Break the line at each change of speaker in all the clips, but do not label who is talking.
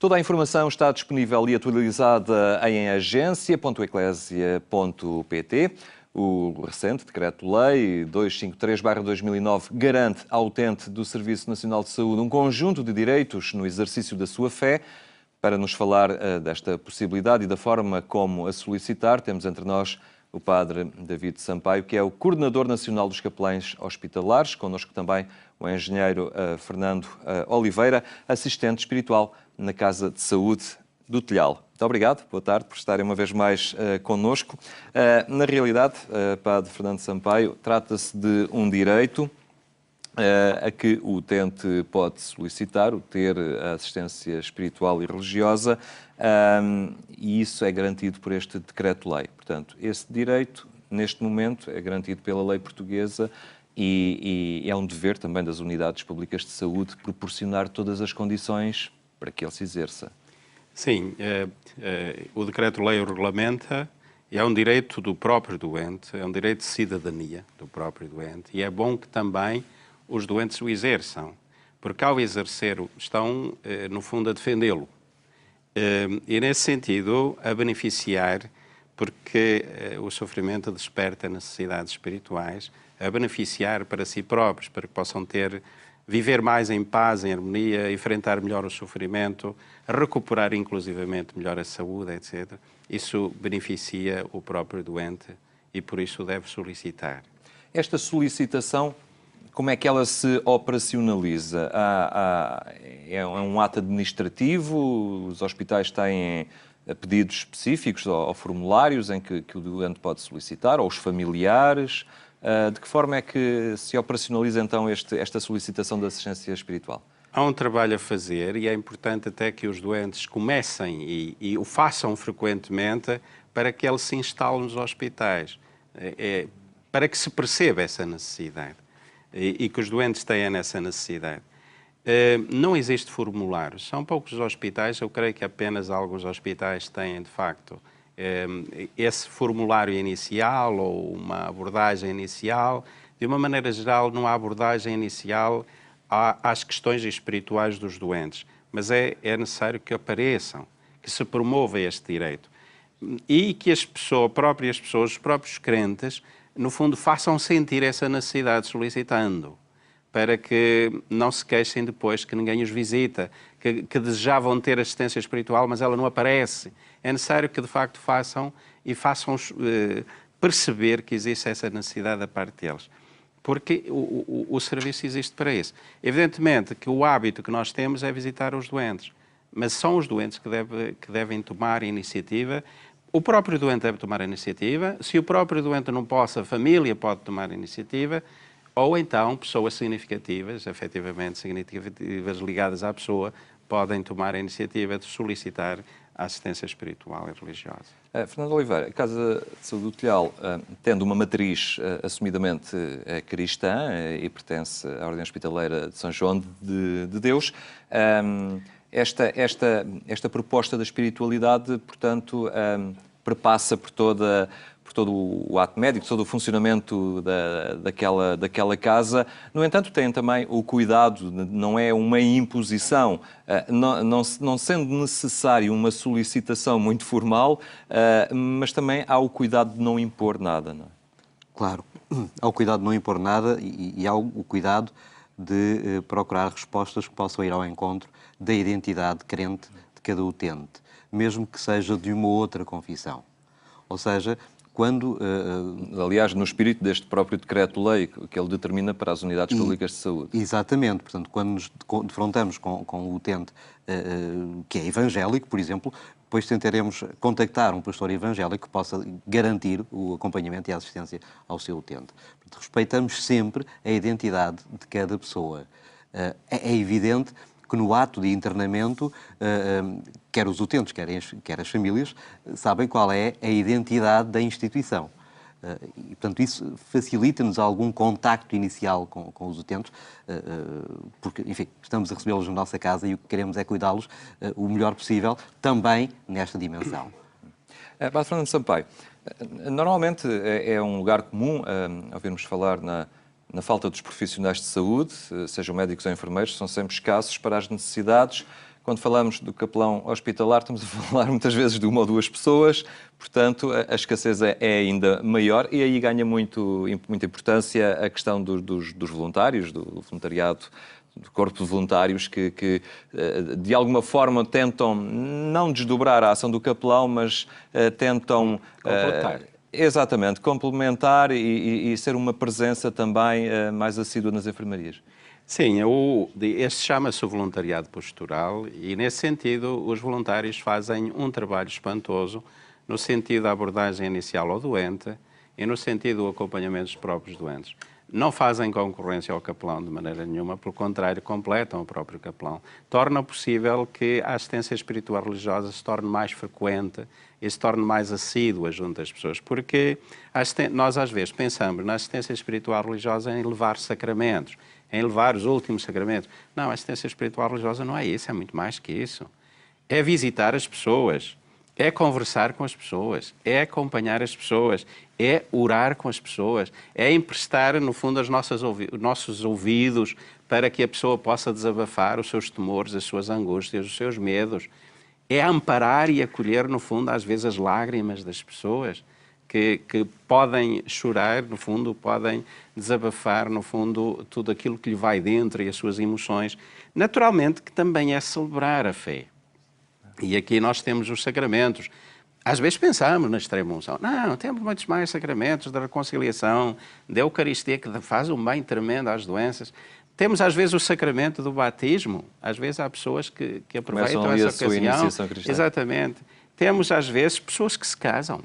Toda a informação está disponível e atualizada em agência.eclésia.pt. O recente Decreto-Lei 253/2009 garante ao utente do Serviço Nacional de Saúde um conjunto de direitos no exercício da sua fé. Para nos falar desta possibilidade e da forma como a solicitar, temos entre nós o Padre David Sampaio, que é o Coordenador Nacional dos Capelães Hospitalares, connosco também o Engenheiro Fernando Oliveira, assistente espiritual na Casa de Saúde do Telhal. Muito obrigado, boa tarde, por estarem uma vez mais connosco. Na realidade, Padre Fernando Sampaio, trata-se de um direito a que o utente pode solicitar, o ter a assistência espiritual e religiosa, e isso é garantido por este Decreto-Lei. Portanto, esse direito, neste momento, é garantido pela lei portuguesa e é um dever também das unidades públicas de saúde proporcionar todas as condições para que ele se exerça.
Sim, o Decreto-Lei o regulamenta, é um direito do próprio doente, é um direito de cidadania do próprio doente, e é bom que também os doentes o exerçam, porque ao exercer estão, no fundo, a defendê-lo. E, nesse sentido, a beneficiar, porque o sofrimento desperta necessidades espirituais, a beneficiar para si próprios, para que possam viver mais em paz, em harmonia, enfrentar melhor o sofrimento, recuperar inclusivamente melhor a saúde, etc. Isso beneficia o próprio doente e por isso deve solicitar.
Esta solicitação, como é que ela se operacionaliza? É um ato administrativo? Os hospitais têm pedidos específicos ou formulários em que o doente pode solicitar, ou os familiares? De que forma é que se operacionaliza então esta solicitação de assistência espiritual?
Há um trabalho a fazer e é importante até que os doentes comecem e o façam frequentemente para que ele se instale nos hospitais, para que se perceba essa necessidade e que os doentes tenham essa necessidade. Não existe formulário, são poucos os hospitais, eu creio que apenas alguns hospitais têm de facto esse formulário inicial ou uma abordagem inicial. De uma maneira geral, não há abordagem inicial às questões espirituais dos doentes, mas é necessário que apareçam, que se promova este direito e que as próprias pessoas, os próprios crentes, no fundo, façam sentir essa necessidade solicitando, para que não se queixem depois que ninguém os visita, que desejavam ter assistência espiritual, mas ela não aparece. É necessário que, de facto, façam perceber que existe essa necessidade da parte deles. Porque o serviço existe para isso. Evidentemente que o hábito que nós temos é visitar os doentes, mas são os doentes que devem tomar a iniciativa. O próprio doente deve tomar a iniciativa. Se o próprio doente não possa, a família pode tomar a iniciativa, ou então pessoas significativas, efetivamente significativas ligadas à pessoa, podem tomar a iniciativa de solicitar a assistência espiritual e religiosa.
Fernando Oliveira, a Casa de Saúde do Telhal, tendo uma matriz assumidamente cristã e pertence à Ordem Hospitaleira de São João de Deus, esta proposta da espiritualidade, portanto, perpassa por todo o ato médico, todo o funcionamento daquela casa. No entanto, tem também o cuidado, não é uma imposição, não sendo necessário uma solicitação muito formal, mas também há o cuidado de não impor nada, não é?
Claro, há o cuidado de não impor nada e há o cuidado de procurar respostas que possam ir ao encontro da identidade crente de cada utente, mesmo que seja de uma outra confissão. Ou seja, quando...
Aliás, no espírito deste próprio decreto-lei que ele determina para as unidades públicas de saúde.
Exatamente. Portanto, quando nos defrontamos com o utente que é evangélico, por exemplo, depois tentaremos contactar um pastor evangélico que possa garantir o acompanhamento e a assistência ao seu utente. Portanto, respeitamos sempre a identidade de cada pessoa. É evidente que no ato de internamento, quer os utentes, quer as famílias, sabem qual é a identidade da instituição. E, portanto, isso facilita-nos algum contacto inicial com os utentes, porque, enfim, estamos a recebê-los na nossa casa e o que queremos é cuidá-los o melhor possível, também nesta dimensão.
Padre Fernando Sampaio, normalmente é um lugar comum ouvirmos falar na falta dos profissionais de saúde, sejam médicos ou enfermeiros, são sempre escassos para as necessidades Quando falamos do capelão hospitalar, estamos a falar muitas vezes de uma ou duas pessoas, portanto, a escassez é ainda maior e aí ganha muita importância a questão dos voluntários, do voluntariado, do corpo de voluntários que de alguma forma tentam não desdobrar a ação do capelão, mas tentam...
completar.
Exatamente, complementar e ser uma presença também mais assídua nas enfermarias.
Sim, este chama-se o voluntariado postural e, nesse sentido, os voluntários fazem um trabalho espantoso no sentido da abordagem inicial ao doente e no sentido do acompanhamento dos próprios doentes. Não fazem concorrência ao capelão de maneira nenhuma, pelo contrário, completam o próprio capelão. Torna possível que a assistência espiritual religiosa se torne mais frequente e se torne mais assídua junto às pessoas, porque nós às vezes pensamos na assistência espiritual religiosa em levar sacramentos, em levar os últimos sacramentos. Não, a assistência espiritual religiosa não é isso, é muito mais que isso. É visitar as pessoas, é conversar com as pessoas, é acompanhar as pessoas, é orar com as pessoas, é emprestar, no fundo, os nossos ouvidos para que a pessoa possa desabafar os seus temores, as suas angústias, os seus medos. É amparar e acolher, no fundo, às vezes as lágrimas das pessoas que podem chorar, no fundo, podem desabafar, no fundo, tudo aquilo que lhe vai dentro e as suas emoções. Naturalmente que também é celebrar a fé. E aqui nós temos os sacramentos. Às vezes pensamos na extrema-unção. Não, temos muitos mais sacramentos da reconciliação, da Eucaristia, que faz um bem tremendo às doenças. Temos, às vezes, o sacramento do batismo. Às vezes há pessoas que aproveitam essa ocasião.
Iniciação cristã.
Exatamente. Temos, às vezes, pessoas que se casam.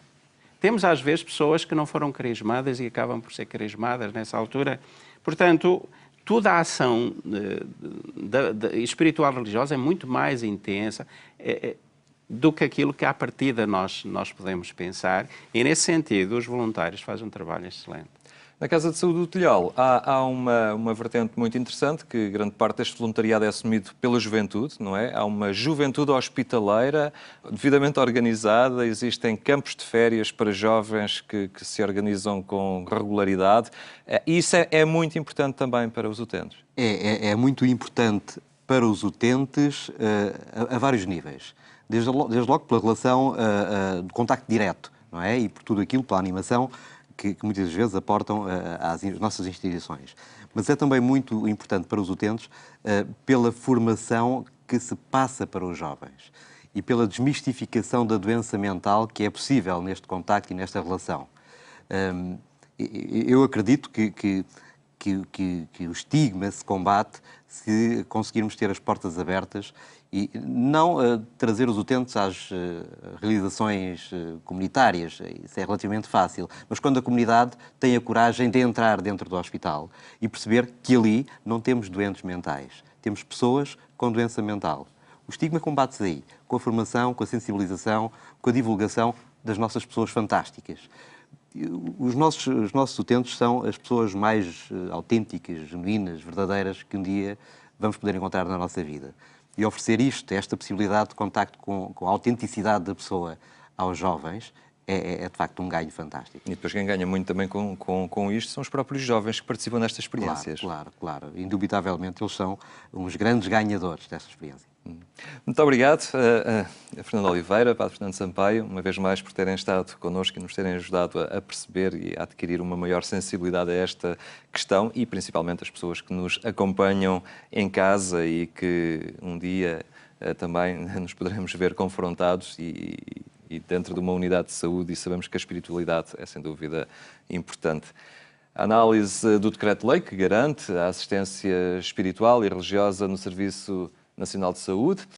Temos, às vezes, pessoas que não foram crismadas e acabam por ser crismadas nessa altura. Portanto, toda a ação espiritual religiosa é muito mais intensa do que aquilo que, à partida, nós podemos pensar. E, nesse sentido, os voluntários fazem um trabalho excelente.
Na Casa de Saúde do Telhal há uma vertente muito interessante, que grande parte deste voluntariado é assumido pela juventude, não é? Há uma juventude hospitaleira devidamente organizada, existem campos de férias para jovens que se organizam com regularidade. Isso é muito importante também para os utentes.
É muito importante para os utentes a vários níveis. Desde logo pela relação de contacto direto, não é? E por tudo aquilo, pela animação, que muitas vezes aportam às nossas instituições. Mas é também muito importante para os utentes pela formação que se passa para os jovens e pela desmistificação da doença mental que é possível neste contacto e nesta relação. Eu acredito que o estigma se combate se conseguirmos ter as portas abertas e não trazer os utentes às realizações comunitárias, isso é relativamente fácil, mas quando a comunidade tem a coragem de entrar dentro do hospital e perceber que ali não temos doentes mentais, temos pessoas com doença mental. O estigma combate-se aí, com a formação, com a sensibilização, com a divulgação das nossas pessoas fantásticas. Os nossos utentes são as pessoas mais autênticas, genuínas, verdadeiras que um dia vamos poder encontrar na nossa vida. E oferecer esta possibilidade de contacto com a autenticidade da pessoa aos jovens é de facto um ganho fantástico.
E depois quem ganha muito também com isto são os próprios jovens que participam nestas experiências.
Claro. Indubitavelmente eles são uns grandes ganhadores desta experiência.
Muito obrigado a Fernando Oliveira, Padre Fernando Sampaio, uma vez mais por terem estado connosco e nos terem ajudado a perceber e a adquirir uma maior sensibilidade a esta questão e principalmente as pessoas que nos acompanham em casa e que um dia também nos poderemos ver confrontados e dentro de uma unidade de saúde e sabemos que a espiritualidade é sem dúvida importante. A análise do Decreto-Lei que garante a assistência espiritual e religiosa no Serviço Nacional de Saúde.